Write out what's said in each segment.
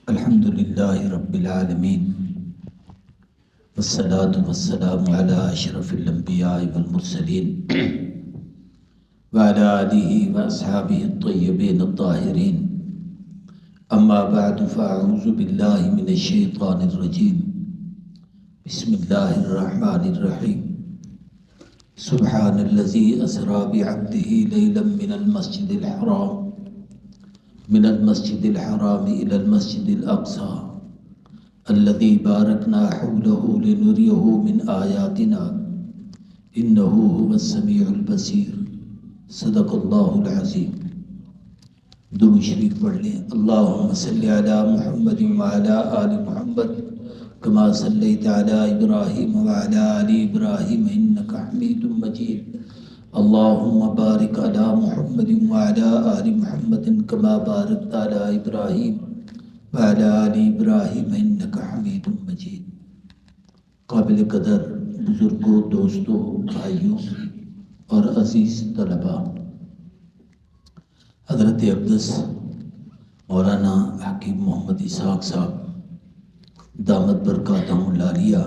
الحمد لله رب العالمين والصلاة والسلام على أشرف الأنبياء والمرسلين وعلى آله وأصحابه الطيبين الطاهرين. أما بعد فأعوذ بالله من الشيطان الرجيم. بسم الله الرحمن الرحيم. سبحان الذي أسرى بعبده ليلا من المسجد الحرام إلى المسجد الأقصى الذي باركنا حوله لنريه من آياتنا إنه هو السميع البصير. صدق الله العظيم. درود شریف پڑھ لیں. اللهم صل على محمد وعلى آل محمد كما صليت على إبراهيم وعلى آل إبراهيم إنك حميد مجيد. اللهم بارك على محمد وعلى آل محمد كما باركت على إبراهيم وعلى آل إبراهيم إنك حميد مجيد. قابل قدر بزرگوں، دوستوں، بھائیوں اور عزیز طلباء، حضرت اقدس مولانا حکیم محمد اسحاق صاحب دامت برکاتہم العالیہ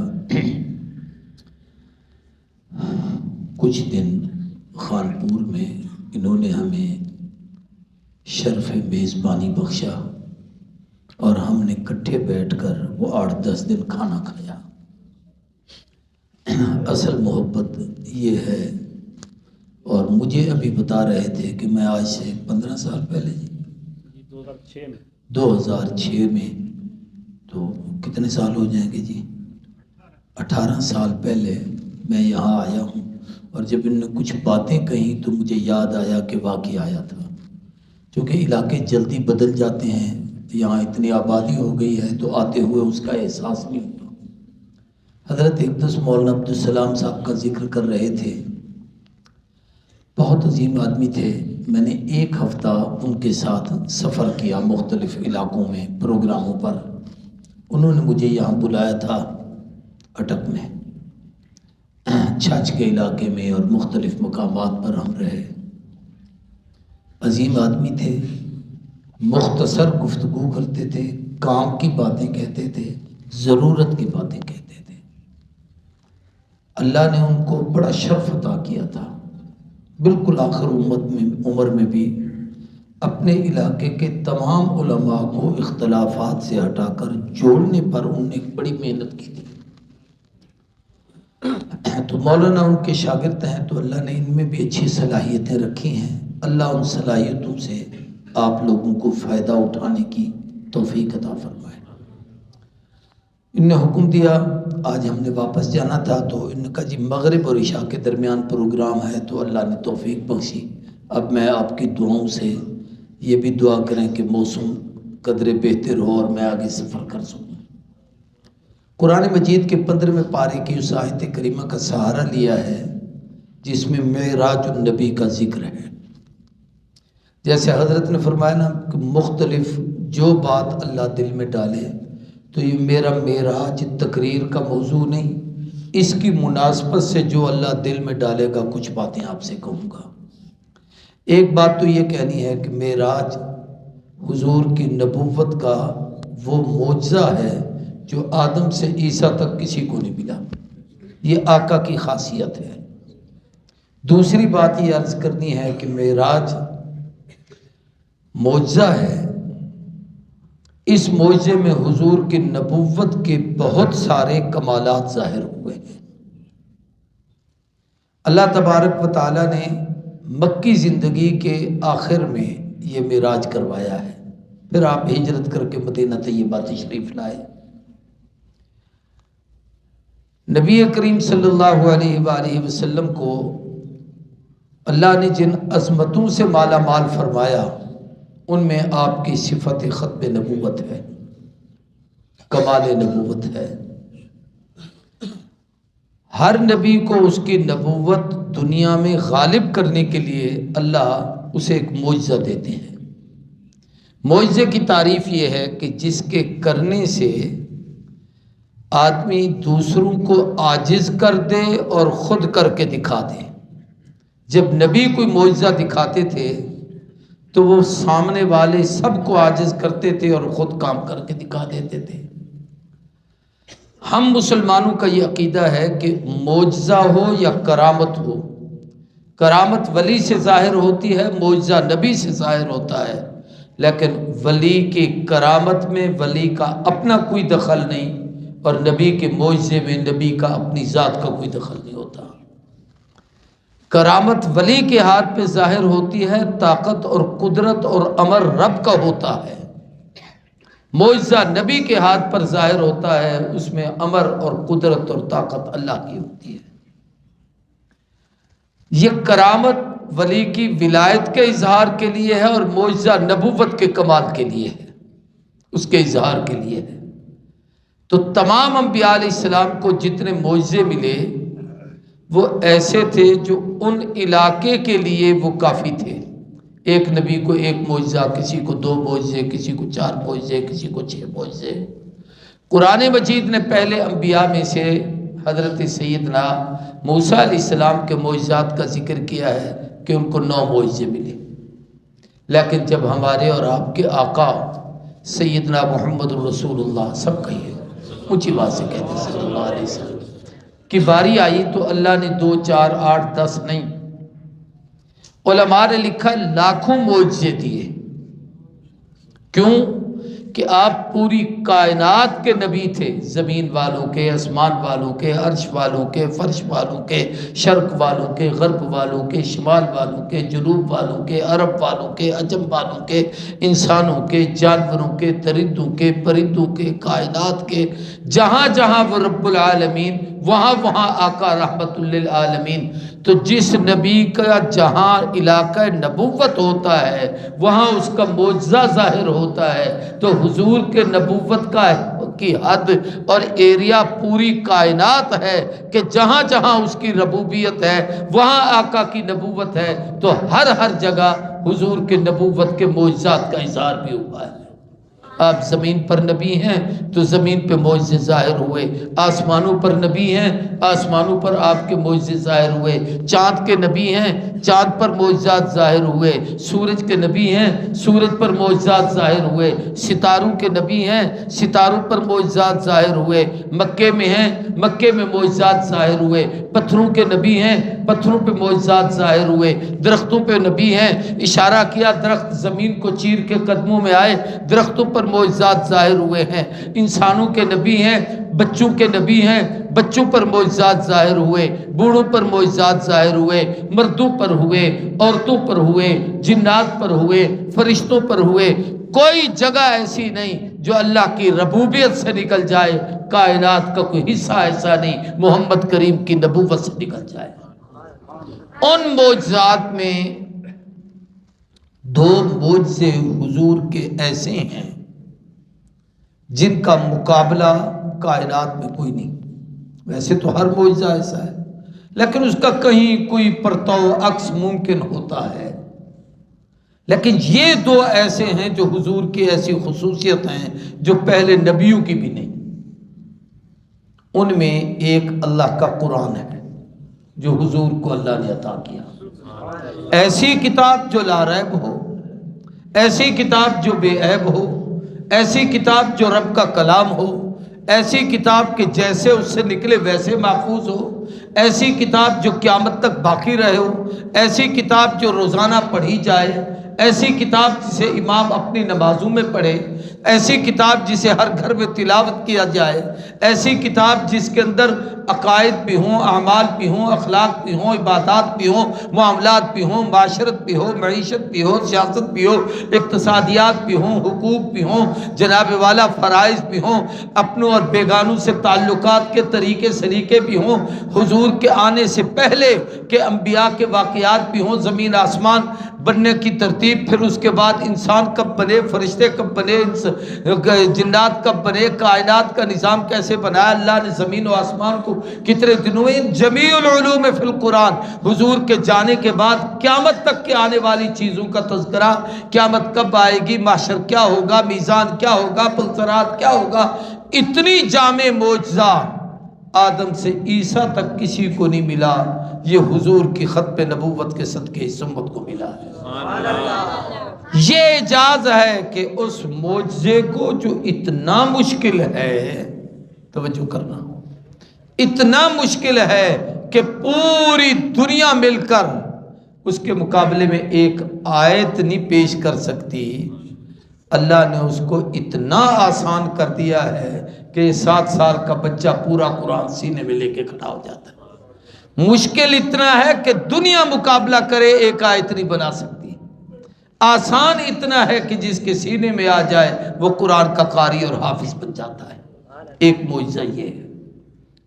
کچھ دن خانپور میں انہوں نے ہمیں شرف میزبانی بخشا اور ہم نے اکٹھے بیٹھ کر وہ 8-10 دن کھانا کھایا. اصل محبت یہ ہے. اور مجھے ابھی بتا رہے تھے کہ میں آج سے 15 سال پہلے 2006 میں تو کتنے سال ہو جائیں گے جی؟ 18 سال پہلے میں یہاں آیا ہوں. اور جب ان نے کچھ باتیں کہیں تو مجھے یاد آیا کہ واقعی آیا تھا. چونکہ علاقے جلدی بدل جاتے ہیں، یہاں اتنی آبادی ہو گئی ہے تو آتے ہوئے اس کا احساس نہیں ہوتا. حضرت اقدس مولانا عبدالسلام صاحب کا ذکر کر رہے تھے. بہت عظیم آدمی تھے. میں نے 1 ہفتہ ان کے ساتھ سفر کیا مختلف علاقوں میں پروگراموں پر. انہوں نے مجھے یہاں بلایا تھا اٹک میں، چھچ کے علاقے میں، اور مختلف مقامات پر ہم رہے. عظیم آدمی تھے. مختصر گفتگو کرتے تھے، کام کی باتیں کہتے تھے، ضرورت کی باتیں کہتے تھے. اللہ نے ان کو بڑا شرف عطا کیا تھا. بالکل آخر عمر میں بھی اپنے علاقے کے تمام علماء کو اختلافات سے ہٹا کر جوڑنے پر انہوں نے ایک بڑی محنت کی تھی. تو مولانا ان کے شاگرد ہیں تو اللہ نے ان میں بھی اچھی صلاحیتیں رکھی ہیں. اللہ ان صلاحیتوں سے آپ لوگوں کو فائدہ اٹھانے کی توفیق عطا فرمائے. ان نے حکم دیا، آج ہم نے واپس جانا تھا تو ان نے کہا جی مغرب اور عشاء کے درمیان پروگرام ہے تو اللہ نے توفیق بخشی. اب میں آپ کی دعاؤں سے یہ بھی دعا کریں کہ موسم قدرے بہتر ہو اور میں آگے سفر کر سکوں. قرآن مجید کے 15ویں پارے کی اس آیت کریمہ کا سہارا لیا ہے جس میں معراج النبی کا ذکر ہے. جیسے حضرت نے فرمایا نا کہ مختلف جو بات اللہ دل میں ڈالے، تو یہ میرا معراج تقریر کا موضوع نہیں، اس کی مناسبت سے جو اللہ دل میں ڈالے گا کچھ باتیں آپ سے کہوں گا. ایک بات تو یہ کہنی ہے کہ معراج حضور کی نبوت کا وہ معجزہ ہے جو آدم سے عیسیٰ تک کسی کو نہیں ملا. یہ آقا کی خاصیت ہے. دوسری بات یہ عرض کرنی ہے کہ معراج معجزہ ہے. اس معجزے میں حضور کی نبوت کے بہت سارے کمالات ظاہر ہوئے ہیں. اللہ تبارک و تعالیٰ نے مکی زندگی کے آخر میں یہ معراج کروایا ہے. پھر آپ ہجرت کر کے مدینہ طیبہ تشریف لائے. نبی کریم صلی اللہ علیہ وآلہ وسلم کو اللہ نے جن عظمتوں سے مالا مال فرمایا ان میں آپ کی صفت ختم نبوت ہے، کمال نبوت ہے. ہر نبی کو اس کی نبوت دنیا میں غالب کرنے کے لیے اللہ اسے ایک معجزہ دیتے ہیں. معجزے کی تعریف یہ ہے کہ جس کے کرنے سے آدمی دوسروں کو عاجز کر دے اور خود کر کے دکھا دے. جب نبی کوئی معجزہ دکھاتے تھے تو وہ سامنے والے سب کو عاجز کرتے تھے اور خود کام کر کے دکھا دیتے تھے۔ ہم مسلمانوں کا یہ عقیدہ ہے کہ معجزہ ہو یا کرامت ہو، کرامت ولی سے ظاہر ہوتی ہے، معجزہ نبی سے ظاہر ہوتا ہے، لیکن ولی کی کرامت میں ولی کا اپنا کوئی دخل نہیں، اور نبی کے معجزے میں نبی کا اپنی ذات کا کوئی دخل نہیں ہوتا۔ کرامت ولی کے ہاتھ پہ ظاہر ہوتی ہے، طاقت اور قدرت اور امر رب کا ہوتا ہے۔ معجزہ نبی کے ہاتھ پر ظاہر ہوتا ہے، اس میں امر اور قدرت اور طاقت اللہ کی ہوتی ہے۔ یہ کرامت ولی کی ولایت کے اظہار کے لیے ہے، اور معجزہ نبوت کے کمال کے لیے ہے، اس کے اظہار کے لیے ہے۔ تو تمام انبیاء علیہ السلام کو جتنے معجزے ملے وہ ایسے تھے جو ان علاقے کے لیے وہ کافی تھے۔ ایک نبی کو ایک معجزہ، کسی کو 2 معجزے، کسی کو 4 معجزے، کسی کو 6 معجزے۔ قرآن مجید نے پہلے انبیاء میں سے حضرت سیدنا موسیٰ علیہ السلام کے معجزات کا ذکر کیا ہے کہ ان کو 9 معجزے ملے، لیکن جب ہمارے اور آپ کے آقا سیدنا محمد رسول اللہ، سب کہیے اونچی بات سے کہتے ہیں صلی اللہ علیہ وسلم، کی باری آئی تو اللہ نے 2 4 8 10 نہیں، علماء نے لکھا لاکھوں معجزے دیے۔ کیوں؟ کہ آپ پوری کائنات کے نبی تھے، زمین والوں کے، آسمان والوں کے، عرش والوں کے، فرش والوں کے، شرق والوں کے، غرب والوں کے، شمال والوں کے، جنوب والوں کے، عرب والوں کے، عجم والوں کے، انسانوں کے، جانوروں کے، درندوں کے، پرندوں کے، کائنات کے، جہاں جہاں وہ رب العالمین وہاں وہاں آقا رحمت للعالمین۔ تو جس نبی کا جہاں علاقہ نبوت ہوتا ہے وہاں اس کا معجزہ ظاہر ہوتا ہے، تو حضور کے نبوت کی حد اور ایریا پوری کائنات ہے کہ جہاں جہاں اس کی ربوبیت ہے وہاں آقا کی نبوت ہے، تو ہر جگہ حضور کے نبوت کے معجزات کا اظہار بھی ہوا ہے۔ آپ زمین پر نبی ہیں تو زمین پہ معجزے ظاہر ہوئے، آسمانوں پر نبی ہیں، آسمانوں پر آپ کے معجزے ظاہر ہوئے، چاند کے نبی ہیں، چاند پر معجزات ظاہر ہوئے، سورج کے نبی ہیں، سورج پر معجزات ظاہر ہوئے، ستاروں کے نبی ہیں، ستاروں پر معجزات ظاہر ہوئے، مکے میں ہیں، مکے میں معجزات ظاہر ہوئے، پتھروں کے نبی ہیں، پتھروں پہ معجزات ظاہر ہوئے، درختوں پہ نبی ہیں، اشارہ کیا درخت زمین کو چیر کے قدموں میں آئے، درختوں پر معجزات ظاہر ہوئے ہیں، انسانوں کے نبی ہیں، بچوں کے نبی ہیں، بچوں پر معجزات ظاہر ہوئے، بوڑھوں پر معجزات ظاہر ہوئے، مردوں پر ہوئے، عورتوں پر ہوئے، جنات پر ہوئے، فرشتوں پر ہوئے۔ کوئی جگہ ایسی نہیں جو اللہ کی ربوبیت سے نکل جائے، کائنات کا کوئی حصہ ایسا نہیں محمد کریم کی نبوت سے نکل جائے۔ ان معجزات میں 2 معجزے حضور کے ایسے ہیں جن کا مقابلہ کائنات میں کوئی نہیں۔ ویسے تو ہر معجزہ ایسا ہے، لیکن اس کا کہیں کوئی پرتو عکس ممکن ہوتا ہے، لیکن یہ 2 ایسے ہیں جو حضور کی ایسی خصوصیت ہیں جو پہلے نبیوں کی بھی نہیں۔ ان میں ایک اللہ کا قرآن ہے جو حضور کو اللہ نے عطا کیا، ایسی کتاب جو لا ریب ہو، ایسی کتاب جو بے عیب ہو، ایسی کتاب جو رب کا کلام ہو، ایسی کتاب کہ جیسے اس سے نکلے ویسے محفوظ ہو، ایسی کتاب جو قیامت تک باقی رہے ہو، ایسی کتاب جو روزانہ پڑھی جائے، ایسی کتاب جسے امام اپنی نمازوں میں پڑھے، ایسی کتاب جسے ہر گھر میں تلاوت کیا جائے، ایسی کتاب جس کے اندر عقائد بھی ہوں، اعمال بھی ہوں، اخلاق بھی ہوں، عبادات بھی ہوں، معاملات بھی ہوں، معاشرت بھی ہو، معیشت بھی ہو، سیاست بھی ہو، اقتصادیات بھی ہوں، حقوق بھی ہوں، جناب والا فرائض بھی ہوں، اپنوں اور بیگانوں سے تعلقات کے طریقے سلیقے بھی ہوں، حضور کے آنے سے پہلے کے انبیاء کے واقعات بھی ہوں، زمین آسمان بننے کی ترتیب، پھر اس کے بعد انسان کب بنے، فرشتے کب بنے، جنات کب بنے، کائنات کا نظام کیسے بنایا، اللہ نے زمین و آسمان کو کتنے دنوں میں، جمیع العلوم فی القرآن، حضور کے جانے کے بعد قیامت تک کے آنے والی چیزوں کا تذکرہ، قیامت کب آئے گی، محشر کیا ہوگا، میزان کیا ہوگا، پلسرات کیا ہوگا، اتنی جامع معجزہ آدم سے عیسیٰ تک کسی کو نہیں ملا یہ حضور کی ختم نبوت کے صدقے اس امت کو ملا ہے۔ یہ اعجاز ہے کہ اس معجزے کو جو اتنا مشکل ہے، توجہ کرنا، اتنا مشکل ہے کہ پوری دنیا مل کر اس کے مقابلے میں ایک آیت نہیں پیش کر سکتی، اللہ نے اس کو اتنا آسان کر دیا ہے کہ 7 سال کا بچہ پورا قرآن سینے میں لے کے کھڑا ہو جاتا ہے۔ مشکل اتنا ہے کہ دنیا مقابلہ کرے ایک آیت نہیں بنا سکتی، آسان اتنا ہے کہ جس کے سینے میں آ جائے وہ قرآن کا قاری اور حافظ بن جاتا ہے۔ ایک معجزہ یہ ہے،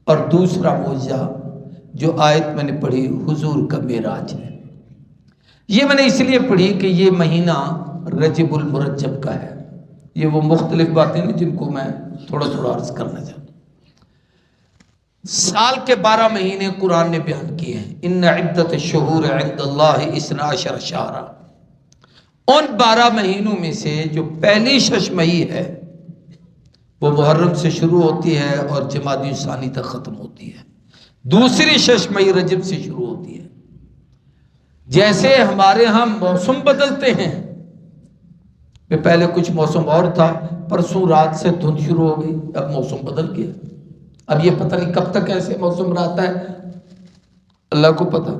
اور دوسرا معجزہ جو آیت میں نے پڑھی حضور کا معراج ہے۔ یہ میں نے اس لیے پڑھی کہ یہ مہینہ رجب المرجب کا ہے۔ یہ وہ مختلف باتیں ہیں جن کو میں تھوڑا تھوڑا عرض کرنا چاہتا ہوں۔ سال کے 12 مہینے قرآن نے بیان کیے ہیں، ان عدت الشہور عند اللہ 12 شہرا۔ ان 12 مہینوں میں سے جو پہلی ششمہی ہے وہ محرم سے شروع ہوتی ہے اور جمادی الثانی تک ختم ہوتی ہے۔ دوسری ششمہی رجب سے شروع ہوتی ہے۔ جیسے ہمارے ہاں موسم بدلتے ہیں، پہلے کچھ موسم اور تھا، پرسوں رات سے دھند شروع ہو گئی، اب موسم بدل گیا، اب یہ پتہ نہیں کب تک ایسے موسم رہتا ہے، اللہ کو پتہ۔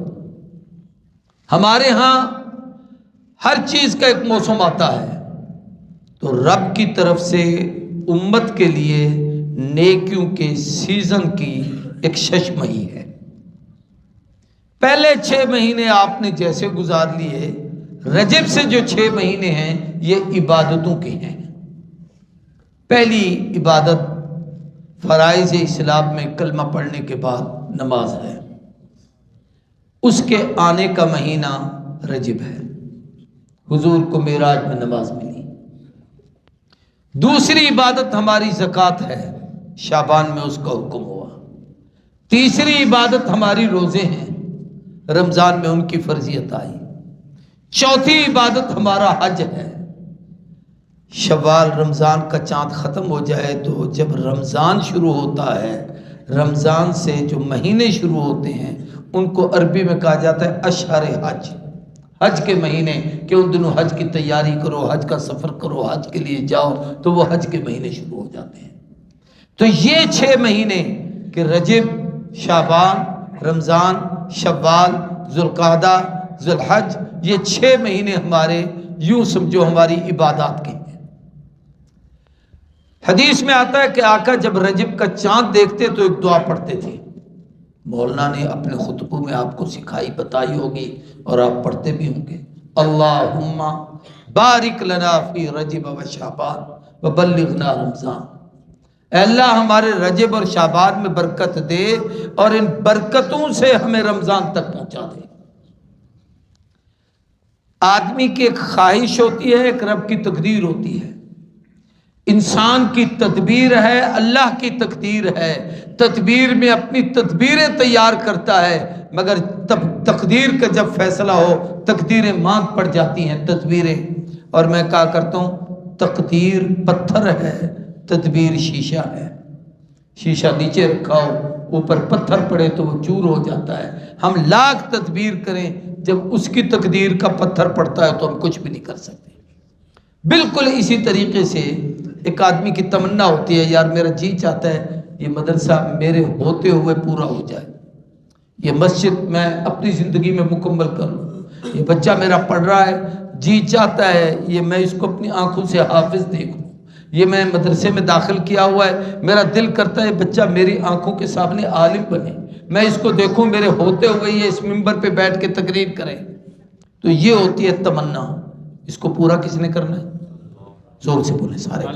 ہمارے ہاں ہر چیز کا ایک موسم آتا ہے، تو رب کی طرف سے امت کے لیے نیکیوں کے سیزن کی ایک ششمہی ہے۔ پہلے 6 مہینے آپ نے جیسے گزار لیے، رجب سے جو 6 مہینے ہیں یہ عبادتوں کے ہیں۔ پہلی عبادت فرائض اسلام میں کلمہ پڑھنے کے بعد نماز ہے، اس کے آنے کا مہینہ رجب ہے، حضور کو معراج میں نماز ملی۔ دوسری عبادت ہماری زکوٰۃ ہے، شعبان میں اس کا حکم ہوا۔ تیسری عبادت ہماری روزے ہیں، رمضان میں ان کی فرضیت آئی۔ چوتھی عبادت ہمارا حج ہے۔ شوال رمضان کا چاند ختم ہو جائے تو جب رمضان شروع ہوتا ہے، رمضان سے جو مہینے شروع ہوتے ہیں ان کو عربی میں کہا جاتا ہے اشہر حج، حج کے مہینے، کہ ان دنوں حج کی تیاری کرو، حج کا سفر کرو، حج کے لیے جاؤ، تو وہ حج کے مہینے شروع ہو جاتے ہیں۔ تو یہ 6 مہینے کہ رجب، شعبان، رمضان، شوال، ذوالقعدہ، ذوالحج، یہ 6 مہینے ہمارے یوں سمجھو ہماری عبادات کے ہیں۔ حدیث میں آتا ہے کہ آقا جب رجب کا چاند دیکھتے تو ایک دعا پڑھتے تھے، مولانا نے اپنے خطبوں میں آپ کو سکھائی بتائی ہوگی اور آپ پڑھتے بھی ہوں گے، اللہم بارک لنا فی رجب و شعبان وبلغنا رمضان۔ اے اللہ ہمارے رجب اور شعبان میں برکت دے اور ان برکتوں سے ہمیں رمضان تک پہنچا دے۔ آدمی کی ایک خواہش ہوتی ہے، ایک رب کی تقدیر ہوتی ہے، انسان کی تدبیر ہے، اللہ کی تقدیر ہے۔ تدبیر میں اپنی تدبیریں تیار کرتا ہے، مگر تقدیر کا جب فیصلہ ہو تقدیریں ماند پڑ جاتی ہیں تدبیریں۔ اور میں کہا کرتا ہوں تقدیر پتھر ہے، تدبیر شیشہ ہے۔ شیشہ نیچے رکھا ہو، اوپر پتھر پڑے تو وہ چور ہو جاتا ہے۔ ہم لاکھ تدبیر کریں، جب اس کی تقدیر کا پتھر پڑتا ہے تو ہم کچھ بھی نہیں کر سکتے۔ بالکل اسی طریقے سے ایک آدمی کی تمنا ہوتی ہے، یار میرا جی چاہتا ہے یہ مدرسہ میرے ہوتے ہوئے پورا ہو جائے، یہ مسجد میں اپنی زندگی میں مکمل کر لوں، یہ بچہ میرا پڑھ رہا ہے، جی چاہتا ہے یہ میں اس کو اپنی آنکھوں سے حافظ دیکھوں، یہ میں مدرسے میں داخل کیا ہوا ہے، میرا دل کرتا ہے بچہ میری آنکھوں کے سامنے عالم بنے، میں اس کو دیکھوں میرے ہوتے ہوئے یہ اس منبر پہ بیٹھ کے تقریر کرے۔ تو یہ ہوتی ہے تمنا، اس کو پورا کس نے کرنا ہے؟ زور سے بولے سارے،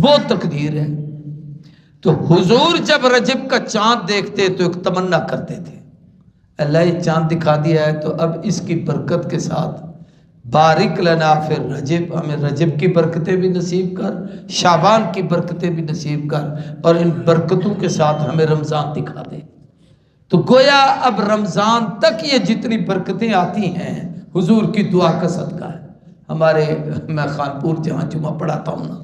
وہ تقدیر ہے۔ تو حضور جب رجب کا چاند دیکھتے تو ایک تمنا کرتے تھے، اللہ یہ چاند دکھا دیا ہے تو اب اس کی برکت کے ساتھ بارک لنا فی رجب، ہمیں رجب کی برکتیں بھی نصیب کر، شعبان کی برکتیں بھی نصیب کر، اور ان برکتوں کے ساتھ ہمیں رمضان دکھا دے۔ تو گویا اب رمضان تک یہ جتنی برکتیں آتی ہیں حضور کی دعا کا صدقہ ہے۔ ہمارے میں خانپور جہاں جمعہ پڑھاتا ہوں نا،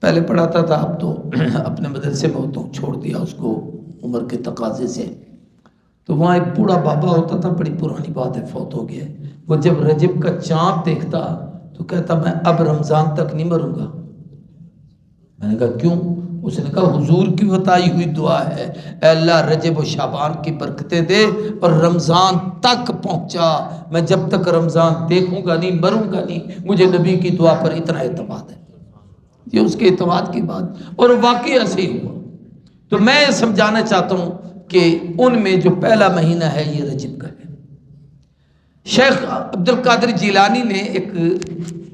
پہلے پڑھاتا تھا، اب تو اپنے مدرسے میں ہوتا ہوں، چھوڑ دیا اس کو عمر کے تقاضے سے۔ تو وہاں ایک بوڑھا بابا ہوتا تھا، بڑی پرانی بات ہے، فوت ہو گیا ہے، وہ جب رجب کا چاند دیکھتا تو کہتا میں اب رمضان تک نہیں مروں گا۔ میں نے کہا کیوں؟ اس نے کہا حضور کی بتائی ہوئی دعا ہے، اے اللہ رجب و شعبان کی برکتیں دے اور رمضان تک پہنچا، میں جب تک رمضان دیکھوں گا نہیں، مروں گا نہیں، مجھے نبی کی دعا پر اتنا اعتماد ہے۔ یہ اس کے اعتماد کی بات، اور واقعی ایسے ہی ہوا۔ تو میں یہ سمجھانا چاہتا ہوں کہ ان میں جو پہلا مہینہ ہے یہ رجب کا ہے۔ شیخ عبد القادر جیلانی نے ایک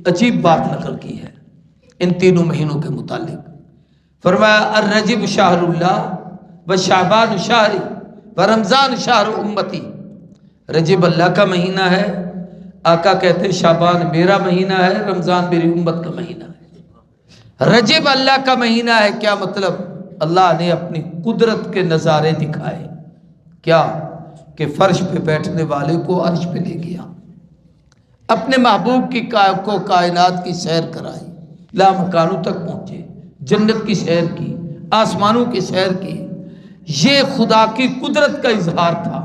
عجیب بات نقل کی ہے ان تینوں مہینوں کے متعلق۔ فرمایا الرجب شہر اللہ و شعبان شہری و رمضان شہر امتی۔ رجب اللہ کا مہینہ ہے، آقا کہتے ہیں شعبان میرا مہینہ ہے، رمضان میری امت کا مہینہ ہے۔ رجب اللہ کا مہینہ ہے، کیا مطلب؟ اللہ نے اپنی قدرت کے نظارے دکھائے، کیا کہ فرش پہ بیٹھنے والے کو عرش پہ لے گیا، اپنے محبوب کی کو کائنات کی سیر کرائی، لامکانوں تک پہنچے، جنت کی سیر کی، آسمانوں کی سیر کی۔ یہ خدا کی قدرت کا اظہار تھا،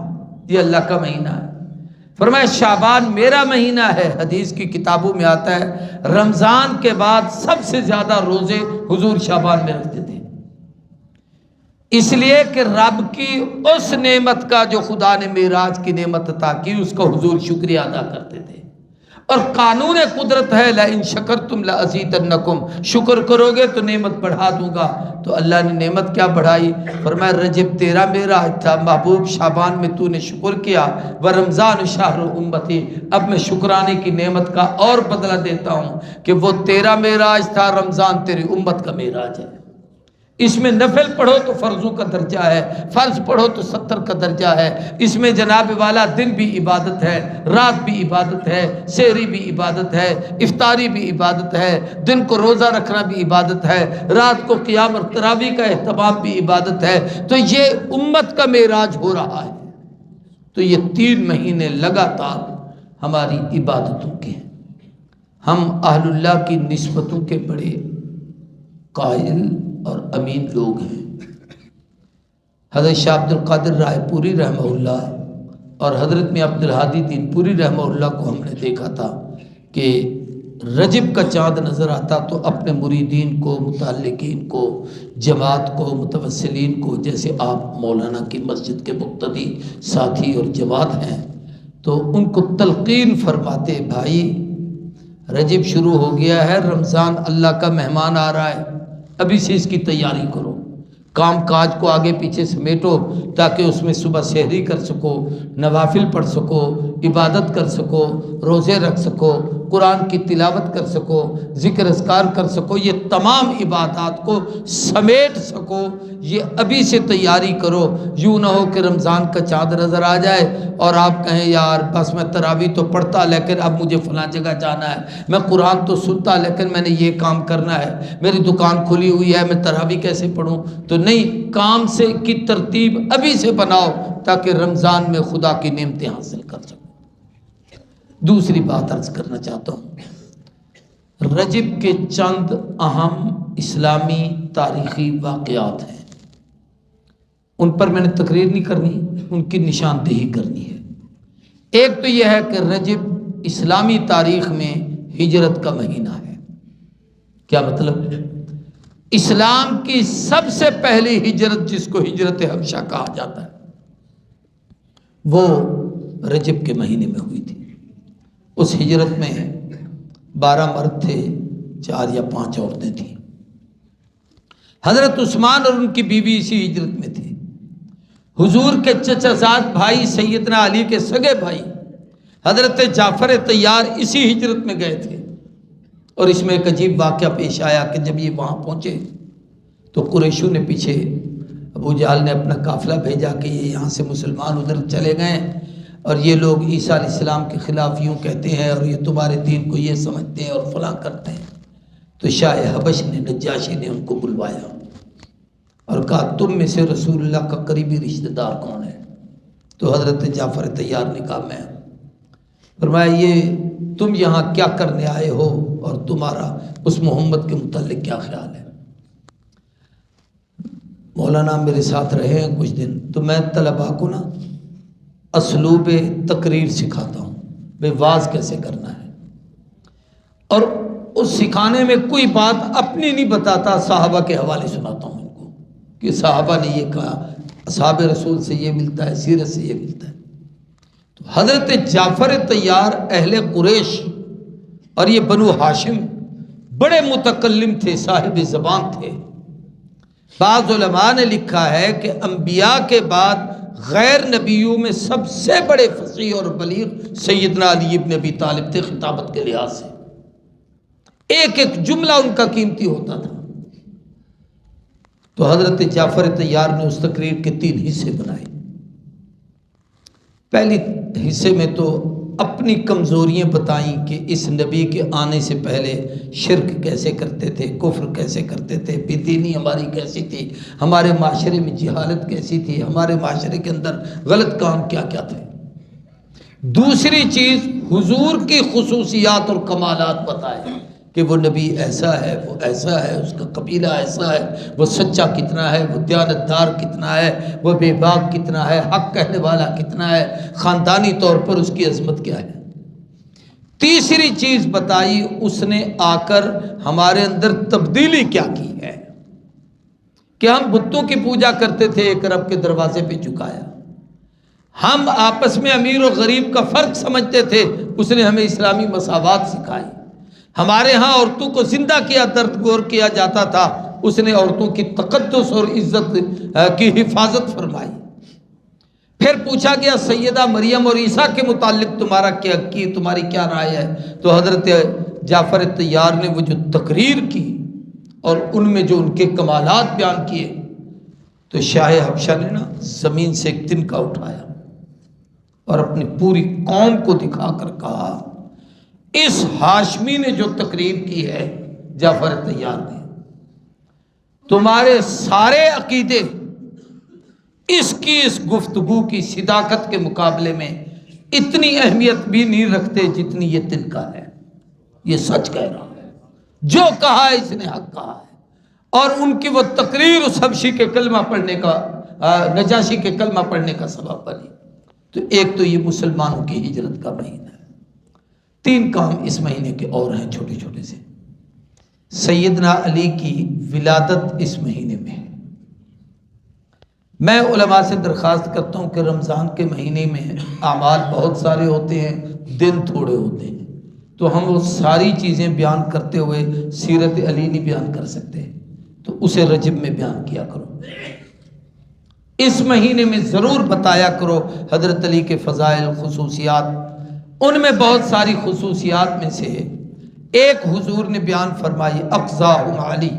یہ اللہ کا مہینہ ہے۔ فرمایا شعبان میرا مہینہ ہے، حدیث کی کتابوں میں آتا ہے رمضان کے بعد سب سے زیادہ روزے حضور شعبان میں رکھتے تھے، اس لیے کہ رب کی اس نعمت کا جو خدا نے معراج کی نعمت عطا کی اس کا حضور شکریہ ادا کرتے تھے۔ اور قانون قدرت ہے لَإِن شَكَرْتُمْ لَأَزِيدَنَّكُمْ، شکر کرو گے تو نعمت بڑھا دوں گا۔ تو اللہ نے نعمت کیا بڑھائی؟ فرمایا رجب تیرا معراج تھا محبوب، شعبان میں تو نے شکر کیا، وَرَمْضَانُ شَهْرُ أُمَّتِي، اب میں شکرانے کی نعمت کا اور بدلہ دیتا ہوں کہ وہ تیرا معراج تھا، رمضان تیری امت کا معراج ہے۔ اس میں نفل پڑھو تو فرضوں کا درجہ ہے، فرض پڑھو تو 70 کا درجہ ہے، اس میں جناب والا دن بھی عبادت ہے، رات بھی عبادت ہے، سحری بھی عبادت ہے، افطاری بھی عبادت ہے، دن کو روزہ رکھنا بھی عبادت ہے، رات کو قیام اور تراویح کا اہتمام بھی عبادت ہے۔ تو یہ امت کا معراج ہو رہا ہے۔ تو یہ 3 مہینے لگاتار ہماری عبادتوں کے ہیں۔ ہم اہل اللہ کی نسبتوں کے بڑے قائل اور امین لوگ ہیں۔ حضرت شاہ عبد القادر رائے پوری رحمہ اللہ اور حضرت میں عبد الہادی دین پوری رحمہ اللہ کو ہم نے دیکھا تھا کہ رجب کا چاند نظر آتا تو اپنے مریدین کو، متعلقین کو، جماعت کو، متوسلین کو، جیسے آپ مولانا کی مسجد کے مقتدی ساتھی اور جماعت ہیں، تو ان کو تلقین فرماتے بھائی رجب شروع ہو گیا ہے، رمضان اللہ کا مہمان آ رہا ہے، ابھی سے اس کی تیاری کرو، کام کاج کو آگے پیچھے سمیٹو تاکہ اس میں صبح سحری کر سکو، نوافل پڑھ سکو، عبادت کر سکو، روزے رکھ سکو، قرآن کی تلاوت کر سکو، ذکر اذکار کر سکو، یہ تمام عبادات کو سمیٹ سکو، یہ ابھی سے تیاری کرو۔ یوں نہ ہو کہ رمضان کا چاند نظر آ جائے اور آپ کہیں یار بس میں تراویح تو پڑھتا لیکن اب مجھے فلاں جگہ جانا ہے، میں قرآن تو سنتا لیکن میں نے یہ کام کرنا ہے، میری دکان کھلی ہوئی ہے، میں تراویح کیسے پڑھوں؟ تو نہیں، کام سے کی ترتیب ابھی سے بناؤ تاکہ رمضان میں خدا کی نعمتیں حاصل کر سکو۔ دوسری بات عرض کرنا چاہتا ہوں، رجب کے چند اہم اسلامی تاریخی واقعات ہیں، ان پر میں نے تقریر نہیں کرنی، ان کی نشاندہی کرنی ہے۔ ایک تو یہ ہے کہ رجب اسلامی تاریخ میں ہجرت کا مہینہ ہے۔ کیا مطلب؟ اسلام کی سب سے پہلی ہجرت جس کو ہجرت حبشہ کہا جاتا ہے وہ رجب کے مہینے میں ہوئی تھی۔ اس ہجرت میں 12 مرد تھے، 4 یا 5 عورتیں تھیں۔ حضرت عثمان اور ان کی بیوی اسی ہجرت میں تھی۔ حضور کے چچا زاد بھائی سیدنا علی کے سگے بھائی حضرت جعفر طیار اسی ہجرت میں گئے تھے۔ اور اس میں ایک عجیب واقعہ پیش آیا کہ جب یہ وہاں پہنچے تو قریشوں نے پیچھے، ابو جہل نے اپنا قافلہ بھیجا کہ یہ یہاں سے مسلمان ادھر چلے گئے اور یہ لوگ عیسیٰ علیہ السلام کے خلاف یوں کہتے ہیں اور یہ تمہارے دین کو یہ سمجھتے ہیں اور فلاں کرتے ہیں۔ تو شاہ حبش نے، نجاشی نے ان کو بلوایا اور کہا تم میں سے رسول اللہ کا قریبی رشتہ دار کون ہے؟ تو حضرت جعفر طیار نے کہا میں۔ فرمایا یہ تم یہاں کیا کرنے آئے ہو اور تمہارا اس محمد کے متعلق کیا خیال ہے؟ مولانا میرے ساتھ رہے ہیں کچھ دن، تو میں طلباء کو نا اسلوب تقریر سکھاتا ہوں، بے واز کیسے کرنا ہے، اور اس سکھانے میں کوئی بات اپنی نہیں بتاتا، صحابہ کے حوالے سناتا ہوں ان کو کہ صحابہ نے یہ کہا، اصحاب رسول سے یہ ملتا ہے، سیرت سے یہ ملتا ہے۔ تو حضرت جعفر طیار اہل قریش اور یہ بنو ہاشم بڑے متکلم تھے، صاحب زبان تھے۔ بعض علماء نے لکھا ہے کہ انبیاء کے بعد غیر نبیوں میں سب سے بڑے فصیح اور بلیغ سیدنا علی ابن ابی طالب تھے خطابت کے لحاظ سے، ایک ایک جملہ ان کا قیمتی ہوتا تھا۔ تو حضرت جعفر طیار نے اس تقریر کے 3 حصے بنائے۔ پہلی حصے میں تو اپنی کمزوریاں بتائیں کہ اس نبی کے آنے سے پہلے شرک کیسے کرتے تھے، کفر کیسے کرتے تھے، بے دینی ہماری کیسی تھی، ہمارے معاشرے میں جہالت کیسی تھی، ہمارے معاشرے کے اندر غلط کام کیا کیا تھے۔ دوسری چیز حضور کی خصوصیات اور کمالات بتائے کہ وہ نبی ایسا ہے، وہ ایسا ہے، اس کا قبیلہ ایسا ہے، وہ سچا کتنا ہے، وہ دیانتدار کتنا ہے، وہ بے باک کتنا ہے، حق کہنے والا کتنا ہے، خاندانی طور پر اس کی عظمت کیا ہے۔ تیسری چیز بتائی اس نے آ کر ہمارے اندر تبدیلی کیا کی ہے کہ ہم بتوں کی پوجا کرتے تھے، ایک رب کے دروازے پہ جھکایا، ہم آپس میں امیر و غریب کا فرق سمجھتے تھے، اس نے ہمیں اسلامی مساوات سکھائی۔ ہمارے ہاں عورتوں کو زندہ کیا، درد گور کیا جاتا تھا، اس نے عورتوں کی تقدس اور عزت کی حفاظت فرمائی۔ پھر پوچھا گیا سیدہ مریم اور عیسیٰ کے متعلق تمہاری کیا رائے ہے؟ تو حضرت جعفر طیار نے وہ جو تقریر کی اور ان میں جو ان کے کمالات بیان کیے، تو شاہ حبشہ نے نا زمین سے ایک تنکا اٹھایا اور اپنی پوری قوم کو دکھا کر کہا، اس ہاشمی نے جو تقریر کی ہے جعفر طیار نے، تمہارے سارے عقیدے اس گفتگو کی صداقت کے مقابلے میں اتنی اہمیت بھی نہیں رکھتے جتنی یہ تنکا ہے۔ یہ سچ کہہ رہا ہے، جو کہا ہے اس نے حق کہا ہے۔ اور ان کی وہ تقریر اس حبشی کے کلمہ پڑھنے کا، نجاشی کے کلمہ پڑھنے کا سبب بنی۔ تو ایک تو یہ مسلمانوں کی ہجرت کا مہینہ ہے۔ 3 کام اس مہینے کے اور ہیں چھوٹے چھوٹے سے۔ سیدنا علی کی ولادت اس مہینے میں ہے۔ میں علماء سے درخواست کرتا ہوں کہ رمضان کے مہینے میں اعمال بہت سارے ہوتے ہیں، دن تھوڑے ہوتے ہیں، تو ہم وہ ساری چیزیں بیان کرتے ہوئے سیرت علی نہیں بیان کر سکتے، تو اسے رجب میں بیان کیا کرو۔ اس مہینے میں ضرور بتایا کرو حضرت علی کے فضائل، خصوصیات۔ ان میں بہت ساری خصوصیات میں سے ایک حضور نے بیان فرمائی، اقضاہم علی،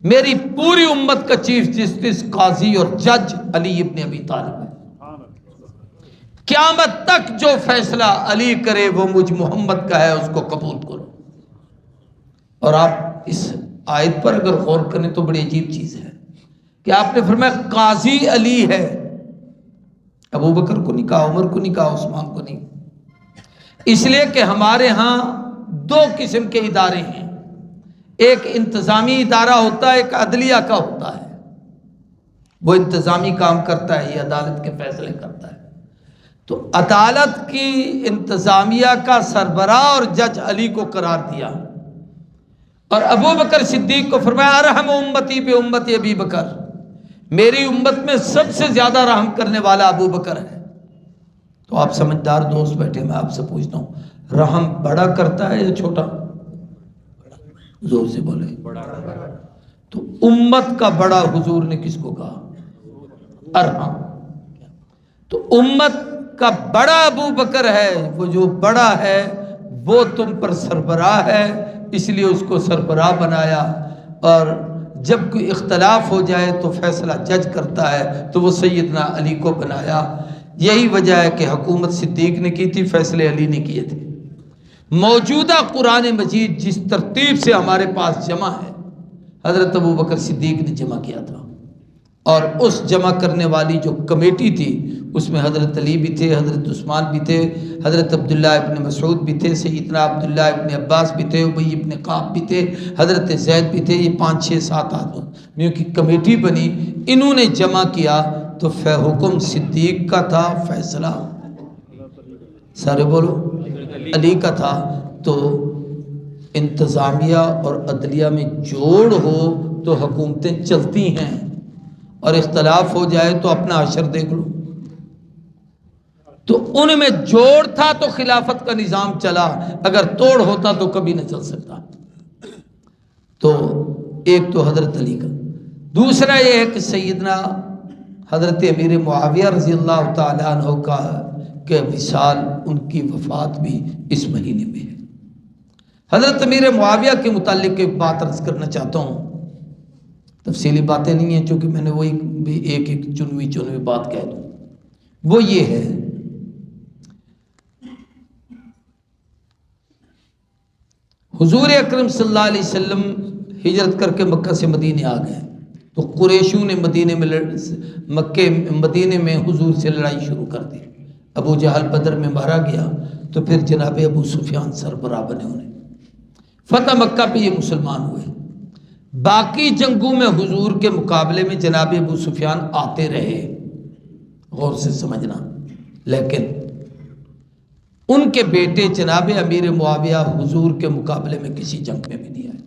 میری پوری امت کا چیف جسٹس، قاضی اور جج علی ابن ابی طالب ہے۔ قیامت تک جو فیصلہ علی کرے وہ مجھ محمد کا ہے، اس کو قبول کرو۔ اور آپ اس آیت پر اگر غور کریں تو بڑی عجیب چیز ہے کہ آپ نے فرمایا قاضی علی ہے، ابو بکر کو نہیں کہا، عمر کو نہیں کہا، عثمان کو نہیں۔ اس لیے کہ ہمارے ہاں 2 قسم کے ادارے ہیں، ایک انتظامی ادارہ ہوتا ہے، ایک عدلیہ کا ہوتا ہے۔ وہ انتظامی کام کرتا ہے، یہ عدالت کے فیصلے کرتا ہے۔ تو عدالت کی انتظامیہ کا سربراہ اور جج علی کو قرار دیا، اور ابو بکر صدیق کو فرمایا ارحم امتی بے امتی ابی بکر، میری امت میں سب سے زیادہ رحم کرنے والا ابو بکر ہے۔ تو آپ سمجھدار دوست بیٹھے، میں آپ سے پوچھتا ہوں، رحم بڑا کرتا ہے یا چھوٹا؟ زور سے بولے۔ تو امت کا بڑا حضور نے کس کو کہا؟ ارحم۔ تو امت کا بڑا ابو بکر ہے، وہ جو بڑا ہے وہ تم پر سربراہ ہے، اس لیے اس کو سربراہ بنایا۔ اور جب کوئی اختلاف ہو جائے تو فیصلہ جج کرتا ہے، تو وہ سیدنا علی کو بنایا۔ یہی وجہ ہے کہ حکومت صدیق نے کی تھی، فیصلے علی نے کیے تھے۔ موجودہ قرآن مجید جس ترتیب سے ہمارے پاس جمع ہے، حضرت ابو بکر صدیق نے جمع کیا تھا، اور اس جمع کرنے والی جو کمیٹی تھی اس میں حضرت علی بھی تھے، حضرت عثمان بھی تھے، حضرت عبداللہ ابن مسعود بھی تھے، سیدنا عبداللہ ابن عباس بھی تھے، ابی ابن کعب بھی تھے، حضرت زید بھی تھے۔ یہ 5 6 7 آدمیوں کی کمیٹی بنی، انہوں نے جمع کیا تو حکم صدیق کا تھا، فیصلہ سارے بولو علی کا تھا، تو انتظامیہ اور عدلیہ میں جوڑ ہو تو حکومتیں چلتی ہیں، اور اختلاف ہو جائے تو اپنا عشر دیکھ لو۔ تو ان میں جوڑ تھا تو خلافت کا نظام چلا، اگر توڑ ہوتا تو کبھی نہ چل سکتا۔ تو ایک تو حضرت علی کا، دوسرا یہ ہے کہ سیدنا حضرت امیر معاویہ رضی اللہ تعالیٰ عنہ کا کہ وصال، ان کی وفات بھی اس مہینے میں ہے۔ حضرت امیر معاویہ کے متعلق ایک بات عرض کرنا چاہتا ہوں، تفصیلی باتیں نہیں ہیں چونکہ میں نے وہی بھی ایک چنوی بات کہہ دوں۔ وہ یہ ہے حضور اکرم صلی اللہ علیہ وسلم ہجرت کر کے مکہ سے مدینے آ گئے، تو قریشوں نے مدینے میں حضور سے لڑائی شروع کر دی۔ ابو جہل بدر میں مارا گیا، تو پھر جناب ابو سفیان سربراہ بنے، انہیں فتح مکہ پہ یہ مسلمان ہوئے۔ باقی جنگوں میں حضور کے مقابلے میں جناب ابو سفیان آتے رہے، غور سے سمجھنا، لیکن ان کے بیٹے جناب امیر معاویہ حضور کے مقابلے میں کسی جنگ میں بھی نہیں آئے۔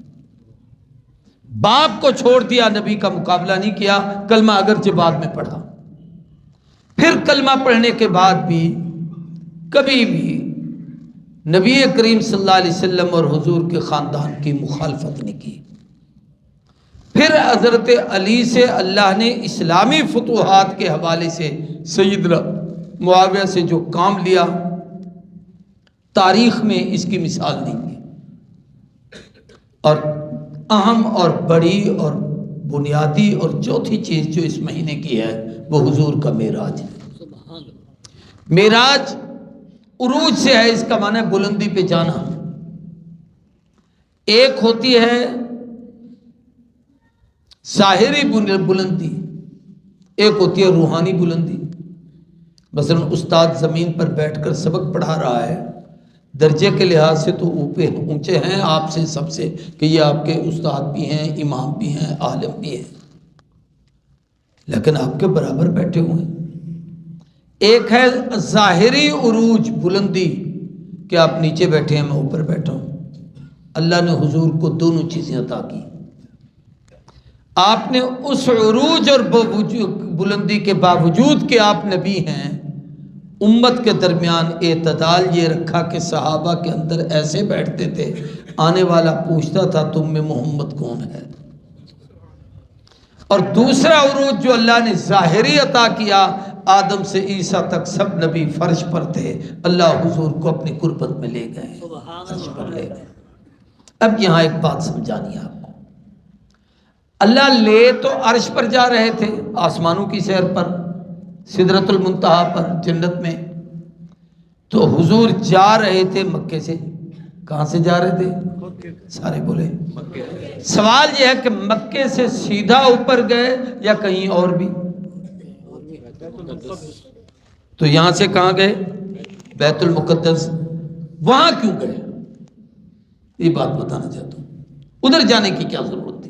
باپ کو چھوڑ دیا، نبی کا مقابلہ نہیں کیا، کلمہ اگرچہ بعد میں پڑھا۔ پھر کلمہ پڑھنے کے بعد بھی کبھی بھی نبی کریم صلی اللہ علیہ وسلم اور حضور کے خاندان کی مخالفت نہیں کی۔ پھر حضرت علی سے اللہ نے اسلامی فتوحات کے حوالے سے سیدنا معاویہ سے جو کام لیا، تاریخ میں اس کی مثال نہیں ہے۔ اور اہم اور بڑی اور بنیادی اور چوتھی چیز جو اس مہینے کی ہے وہ حضور کا معراج ہے۔ معراج عروج سے ہے، اس کا معنی ہے بلندی پہ جانا۔ ایک ہوتی ہے ظاہری بلندی، ایک ہوتی ہے روحانی بلندی۔ مثلا استاد زمین پر بیٹھ کر سبق پڑھا رہا ہے، درجے کے لحاظ سے تو اونچے ہیں آپ سے، سب سے، کہ یہ آپ کے استاد بھی ہیں، امام بھی ہیں، عالم بھی ہیں، لیکن آپ کے برابر بیٹھے ہوئے ہیں۔ ایک ہے ظاہری عروج، بلندی، کہ آپ نیچے بیٹھے ہیں، میں اوپر بیٹھا ہوں۔ اللہ نے حضور کو دونوں چیزیں عطا کی۔ آپ نے اس عروج اور بلندی کے باوجود کہ آپ نبی ہیں، امت کے درمیان اعتدال یہ رکھا کہ صحابہ کے اندر ایسے بیٹھتے تھے، آنے والا پوچھتا تھا تم میں محمد کون ہے۔ اور دوسرا عروج جو اللہ نے ظاہری عطا کیا، آدم سے عیسیٰ تک سب نبی فرش پر تھے، اللہ حضور کو اپنی قربت میں لے گئے، فرش پر لے گئے۔ اب یہاں ایک بات سمجھانی ہے آپ کو، اللہ لے تو عرش پر جا رہے تھے، آسمانوں کی سیر پر، سدرۃ المنتہا پر، جنت میں، تو حضور جا رہے تھے مکے سے۔ کہاں سے جا رہے تھے؟ سارے بولے مکے۔ سوال یہ ہے کہ مکے سے سیدھا اوپر گئے یا کہیں اور بھی؟ تو یہاں سے کہاں گئے؟ بیت المقدس۔ وہاں کیوں گئے؟ یہ بات بتانا چاہتا ہوں، ادھر جانے کی کیا ضرورت تھی؟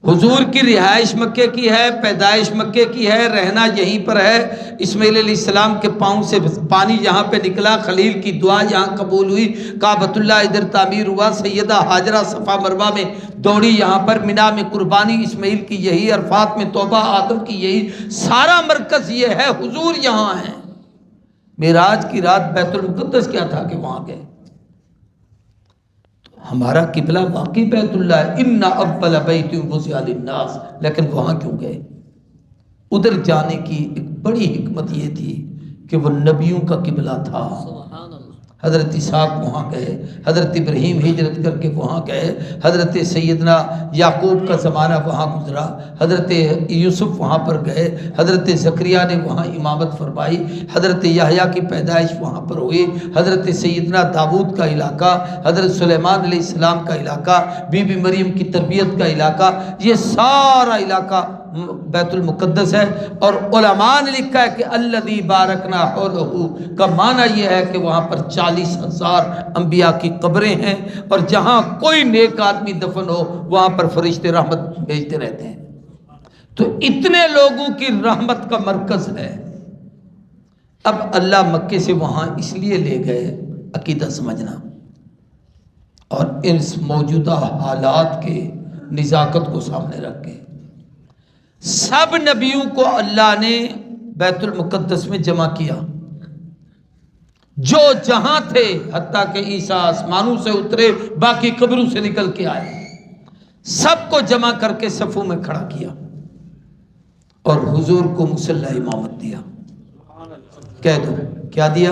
حضور کی رہائش مکے کی ہے، پیدائش مکے کی ہے، رہنا یہیں پر ہے۔ اسماعیل علیہ السلام کے پاؤں سے پانی یہاں پہ نکلا، خلیل کی دعا یہاں قبول ہوئی، کعبۃ اللہ ادھر تعمیر ہوا، سیدہ ہاجرہ صفا مروہ میں دوڑی، یہاں پر مینا میں قربانی، اسماعیل کی یہی، عرفات میں توبہ، آدم کی یہی، سارا مرکز یہ ہے، حضور یہاں ہیں۔ معراج کی رات بیت المقدس کیا تھا کہ وہاں گئے؟ ہمارا قبلہ واقعی بیت اللہ ہے، ان اول بیت وضع للناس، لیکن وہاں کیوں گئے؟ ادھر جانے کی ایک بڑی حکمت یہ تھی کہ وہ نبیوں کا قبلہ تھا۔ حضرت اسحاق وہاں گئے، حضرت ابراہیم ہجرت کر کے وہاں گئے، حضرت سیدنا یعقوب کا زمانہ وہاں گزرا، حضرت یوسف وہاں پر گئے، حضرت زکریا نے وہاں امامت فرمائی، حضرت یحییٰ کی پیدائش وہاں پر ہوئی، حضرت سیدنا داؤد کا علاقہ، حضرت سلیمان علیہ السلام کا علاقہ، بی بی مریم کی تربیت کا علاقہ، یہ سارا علاقہ بیت المقدس ہے۔ اور علماء نے لکھا ہے کہ الذی بارکنا حولہ کا معنی یہ ہے کہ وہاں پر 40,000 انبیاء کی قبریں ہیں، اور جہاں کوئی نیک آدمی دفن ہو وہاں پر فرشتے رحمت بھیجتے رہتے ہیں۔ تو اتنے لوگوں کی رحمت کا مرکز ہے. اب اللہ مکے سے وہاں اس لیے لے گئے، عقیدہ سمجھنا اور اس موجودہ حالات کے نزاکت کو سامنے رکھ کے، سب نبیوں کو اللہ نے بیت المقدس میں جمع کیا، جو جہاں تھے، حتیٰ کہ عیسیٰ آسمانوں سے اترے، باقی قبروں سے نکل کے آئے، سب کو جمع کر کے صفوں میں کھڑا کیا اور حضور کو مصلی امامت دیا. کہہ دو کیا دیا؟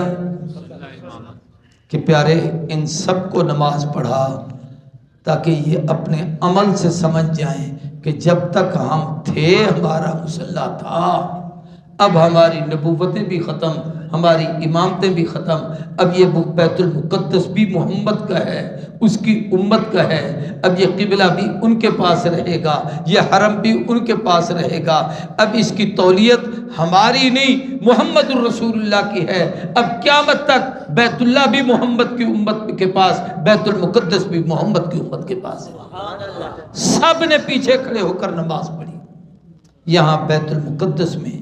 کہ پیارے ان سب کو نماز پڑھا تاکہ یہ اپنے عمل سے سمجھ جائیں کہ جب تک ہم تھے ہمارا مصلی تھا، اب ہماری نبوتیں بھی ختم، ہماری امامتیں بھی ختم، اب یہ بیت المقدس بھی محمد کا ہے، اس کی امت کا ہے، اب یہ قبلہ بھی ان کے پاس رہے گا، یہ حرم بھی ان کے پاس رہے گا، اب اس کی تولیت ہماری نہیں محمد الرسول اللہ کی ہے، اب قیامت تک بیت اللہ بھی محمد کی امت کے پاس، بیت المقدس بھی محمد کی امت کے پاس ہے. سب نے پیچھے کھڑے ہو کر نماز پڑھی. یہاں بیت المقدس میں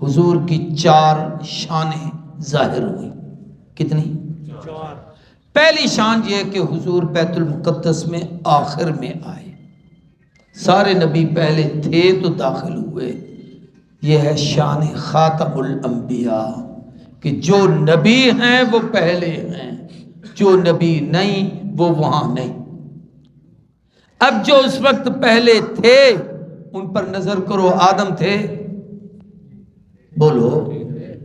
حضور کی 4 شانیں ظاہر ہوئی. کتنی؟ 4. پہلی شان یہ کہ حضور بیت المقدس میں آخر میں آئے. سارے نبی پہلے تھے تو داخل ہوئے. یہ ہے شان خاتم الانبیاء کہ جو نبی ہیں وہ پہلے ہیں، جو نبی نہیں وہ وہاں نہیں. اب جو اس وقت پہلے تھے ان پر نظر کرو، آدم تھے، بولو،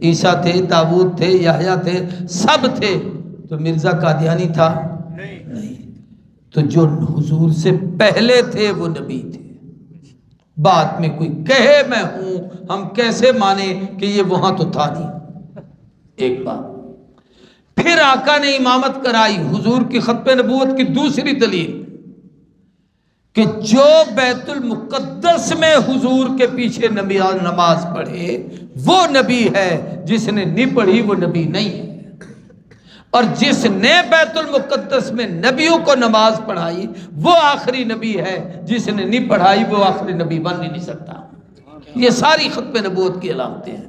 عیسیٰ تھے، داؤد تھے، یحییٰ تھے، سب تھے. تو مرزا قادیانی تھا؟ نہیں. تو جو حضور سے پہلے تھے وہ نبی تھے. بعد میں کوئی کہے میں ہوں، ہم کیسے مانے کہ یہ وہاں تو تھا نہیں. ایک بات. پھر آقا نے امامت کرائی. حضور کی ختم نبوت کی دوسری دلیل کہ جو بیت المقدس میں حضور کے پیچھے نماز پڑھے وہ نبی ہے، جس نے نہیں پڑھی وہ نبی نہیں ہے. اور جس نے بیت المقدس میں نبیوں کو نماز پڑھائی وہ آخری نبی ہے، جس نے نہیں پڑھائی وہ آخری نبی بن ہی نہیں سکتا. یہ ساری ختم نبوت کی علامتیں ہیں.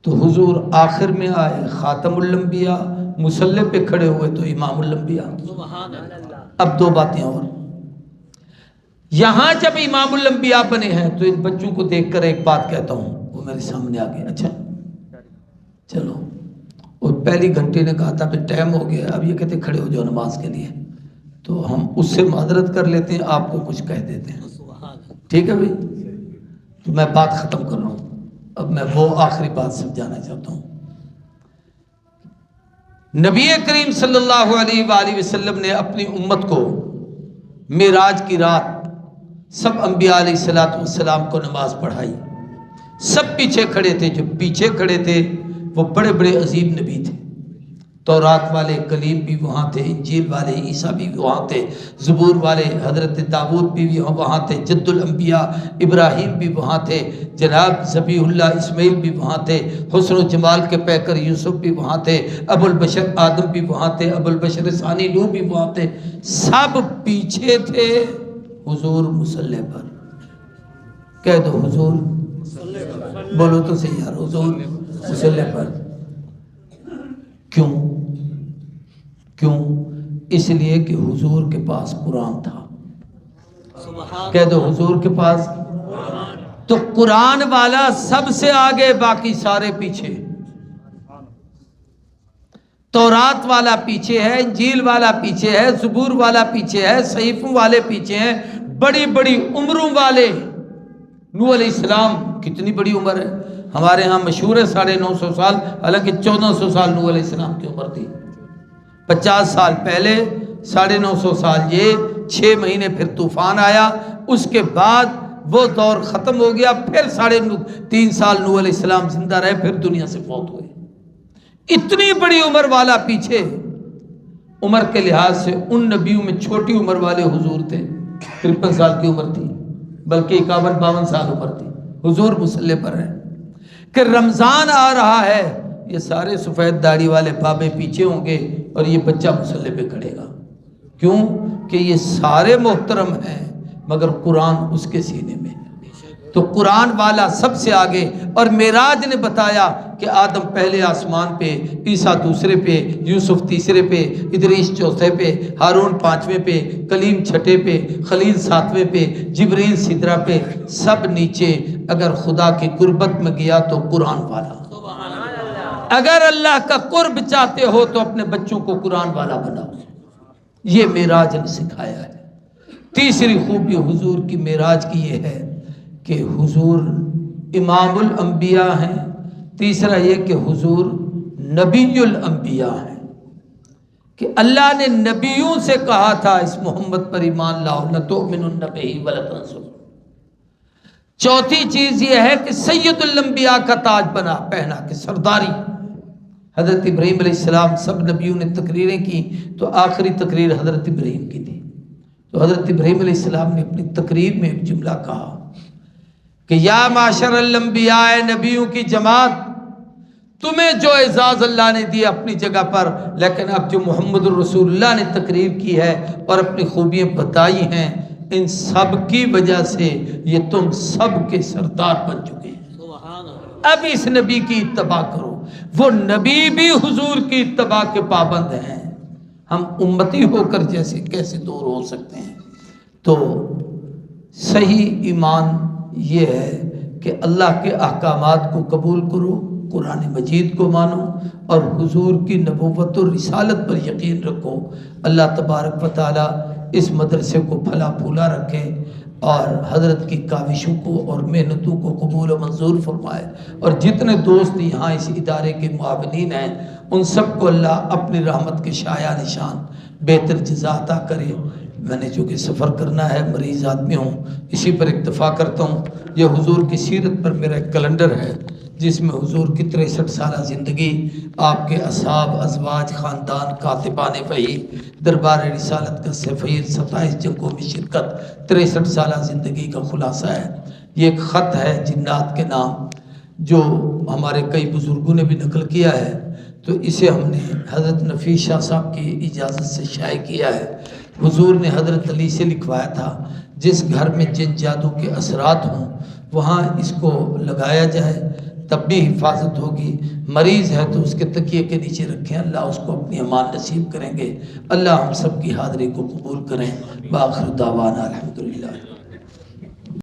تو حضور آخر میں آئے، خاتم الانبیاء، مصلی پہ کھڑے ہوئے تو امام الانبیاء. اب 2 باتیں اور. یہاں جب امام الانبیاء بنے ہیں تو ان بچوں کو دیکھ کر ایک بات کہتا ہوں، وہ میرے سامنے آ گئے. اچھا چلو، اور پہلی گھنٹے نے کہا تھا پھر ٹائم ہو گیا، اب یہ کہتے کھڑے ہو جاؤ نماز کے لیے. تو ہم اس سے معذرت کر لیتے ہیں، آپ کو کچھ کہہ دیتے ہیں. ٹھیک ہے بھائی؟ تو میں بات ختم کر رہا ہوں. اب میں وہ آخری بات سمجھانا چاہتا ہوں. نبی کریم صلی اللہ علیہ وآلہ وسلم نے اپنی امت کو معراج کی رات سب انبیاء علیہ السلام کو نماز پڑھائی. سب پیچھے کھڑے تھے. جو پیچھے کھڑے تھے وہ بڑے بڑے عظیم نبی تھے. تورات والے کلیم بھی وہاں تھے، انجیل والے عیسیٰ بھی وہاں تھے، زبور والے حضرت داؤد بھی وہاں تھے، جد الانبیاء ابراہیم بھی وہاں تھے، جناب ذبیح اللہ اسماعیل بھی وہاں تھے، حسن و جمال کے پیکر یوسف بھی وہاں تھے، ابو البشر آدم بھی وہاں تھے، ابو البشر ثانی نوح بھی وہاں تھے. سب پیچھے تھے حضور مصلی پر. کہہ دو حضور، بولو تو صحیح یار، حضور مصلی پر. کیوں؟ اس لیے کہ حضور کے پاس قرآن تھا. کہہ دو حضور کے پاس. تو قرآن والا سب سے آگے، باقی سارے پیچھے. تورات والا پیچھے ہے، انجیل والا پیچھے ہے، زبور والا پیچھے ہے، صحیفوں والے پیچھے ہیں، بڑی بڑی عمروں والے. نوح علیہ السلام کتنی بڑی عمر ہے، ہمارے ہاں مشہور ہے 950 سال، حالانکہ 1400 سال نوح علیہ السلام کی عمر تھی. 50 سال پہلے 950 سال یہ، 6 مہینے پھر طوفان آیا، اس کے بعد وہ دور ختم ہو گیا. پھر 3.5 سال نوح علیہ السلام زندہ رہے، پھر دنیا سے فوت ہوئے. اتنی بڑی عمر والا پیچھے. عمر کے لحاظ سے ان نبیوں میں چھوٹی عمر والے حضور تھے. 53 سال کی عمر تھی، بلکہ 51-52 سال عمر تھی. حضور مصلی پر ہیں کہ رمضان آ رہا ہے، یہ سارے سفید داڑھی والے بابے پیچھے ہوں گے اور یہ بچہ مصلی پہ کھڑے گا. کیوں؟ کہ یہ سارے محترم ہیں مگر قرآن اس کے سینے میں ہے. تو قرآن والا سب سے آگے، اور معراج نے بتایا کہ آدم پہلے آسمان پہ، عیسیٰ دوسرے پہ، یوسف تیسرے پہ، ادریس چوتھے پہ، ہارون پانچویں پہ، کلیم چھٹے پہ، خلیل ساتویں پہ، جبرائیل سدرہ پہ، سب نیچے۔ اگر خدا کی قربت میں گیا تو قرآن والا، اگر اللہ کا قرب چاہتے ہو تو اپنے بچوں کو قرآن والا بناؤ۔ یہ معراج نے سکھایا ہے۔ تیسری خوبی حضور کی معراج کی یہ ہے کہ حضور امام الانبیاء ہیں۔ تیسرا یہ کہ حضور نبی الانبیاء ہیں، کہ اللہ نے نبیوں سے کہا تھا اس محمد پر ایمان لاؤ، لتؤمنن بہ ولتنصرنہ۔ چوتھی چیز یہ ہے کہ سید الانبیاء کا تاج بنا پہنا، کہ سرداری۔ حضرت ابراہیم علیہ السلام، سب نبیوں نے تقریریں کی تو آخری تقریر حضرت ابراہیم کی تھی، تو حضرت ابراہیم علیہ السلام نے اپنی تقریر میں ایک جملہ کہا کہ یا معاشر الانبیاء، نبیوں کی جماعت، تمہیں جو اعزاز اللہ نے دیا اپنی جگہ پر، لیکن اب جو محمد الرسول اللہ نے تقریر کی ہے اور اپنی خوبیاں بتائی ہیں، ان سب کی وجہ سے یہ تم سب کے سردار بن چکے ہیں۔ اب اس نبی کی اتباع کرو۔ وہ نبی بھی حضور کی اتباع کے پابند ہیں، ہم امتی ہو کر جیسے کیسے دور ہو سکتے ہیں؟ تو صحیح ایمان یہ ہے کہ اللہ کے احکامات کو قبول کرو، قرآن مجید کو مانو، اور حضور کی نبوت و رسالت پر یقین رکھو۔ اللہ تبارک و تعالی اس مدرسے کو پھلا پھولا رکھے اور حضرت کی کاوشوں کو اور محنتوں کو قبول و منظور فرمائے، اور جتنے دوست یہاں اس ادارے کے معاونین ہیں ان سب کو اللہ اپنی رحمت کے شایع نشان بہتر جزا عطا کرے۔ میں نے چونکہ سفر کرنا ہے، مریض آدمی ہوں، اسی پر اکتفا کرتا ہوں۔ یہ حضور کی سیرت پر میرا ایک کیلنڈر ہے جس میں حضور کی 63 سالہ زندگی، آپ کے اصحاب، ازواج، خاندان، کاتبان وحی، دربار رسالت کا سفیر، 27 جنگوں میں شرکت، 63 سالہ زندگی کا خلاصہ ہے۔ یہ ایک خط ہے جنات کے نام جو ہمارے کئی بزرگوں نے بھی نقل کیا ہے، تو اسے ہم نے حضرت نفیس شاہ صاحب کی اجازت سے شائع کیا ہے۔ حضور نے حضرت علی سے لکھوایا تھا جس گھر میں جن جادو کے اثرات ہوں وہاں اس کو لگایا جائے، تب بھی حفاظت ہوگی۔ مریض ہے تو اس کے تکیے کے نیچے رکھیں، اللہ اس کو اپنی امان نصیب کریں گے۔ اللہ ہم سب کی حاضری کو قبول کریں۔ وآخر دعوانا الحمدللہ۔